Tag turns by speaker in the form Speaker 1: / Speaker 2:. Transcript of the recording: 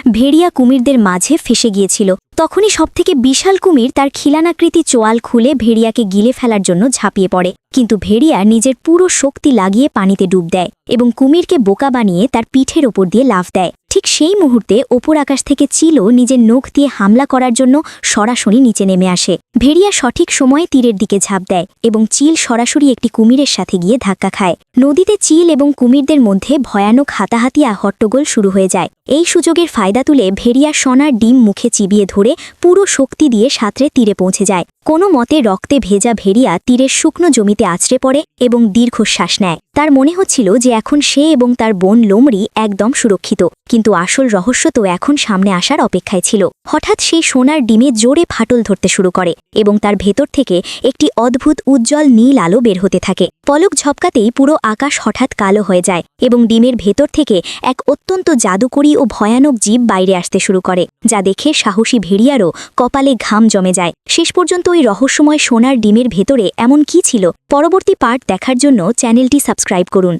Speaker 1: ভেড়িয়া কুমিরদের মাঝে ফেসে গিয়েছিল। তখনই সবথেকে বিশাল কুমির তার খিলানাকৃতি চোয়াল খুলে ভেড়িয়াকে গিলে ফেলার জন্য ঝাঁপিয়ে পড়ে, কিন্তু ভেড়িয়া নিজের পুরো শক্তি লাগিয়ে পানিতে ডুব দেয় এবং কুমিরকে বোকা বানিয়ে তার পিঠের ওপর দিয়ে লাফ দেয়। ঠিক সেই মুহূর্তে ওপর আকাশ থেকে চিলও নিজের নখ দিয়ে হামলা করার জন্য সরাসরি নিচে নেমে আসে। ভেড়িয়া সঠিক সময়ে তীরের দিকে ঝাঁপ দেয় এবং চিল সরাসরি একটি কুমিরের সাথে গিয়ে ধাক্কা খায়। নদীতে চিল এবং কুমিরদের মধ্যে ভয়ানক হাতাহাতি হট্টগোল শুরু হয়ে যায়। এই সুযোগের ফায়দা তুলে ভেড়িয়া সোনার ডিম মুখে চিবিয়ে ধরে পুরো শক্তি দিয়ে সাঁতরে তীরে পৌঁছে যায়। কোনো মতে রক্তে ভেজা ভেড়িয়া তীরের শুকনো জমিতে আছড়ে পড়ে এবং দীর্ঘশ্বাস নেয়। তার মনে হচ্ছিল যে এখন সে এবং তার বোন লোমড়ি একদম সুরক্ষিত, কিন্তু আসল রহস্য তো এখন সামনে আসার অপেক্ষায় ছিল। হঠাৎ সেই সোনার ডিমে জোরে ফাটল ধরতে শুরু করে এবং তার ভেতর থেকে একটি অদ্ভুত উজ্জ্বল নীল আলো বের হতে থাকে। পলক ঝপকাতেই পুরো আকাশ হঠাৎ কালো হয়ে যায় এবং ডিমের ভেতর থেকে এক অত্যন্ত জাদুকরী ও ভয়ানক জীব বাইরে আসতে শুরু করে, যা দেখে সাহসী ভেড়িয়ারও কপালে ঘাম জমে যায়। শেষ পর্যন্ত ওই রহস্যময় সোনার ডিমের ভেতরে এমন কি ছিল? পরবর্তী পার্ট দেখার জন্য চ্যানেলটি সাবস্ক্রাইব করুন।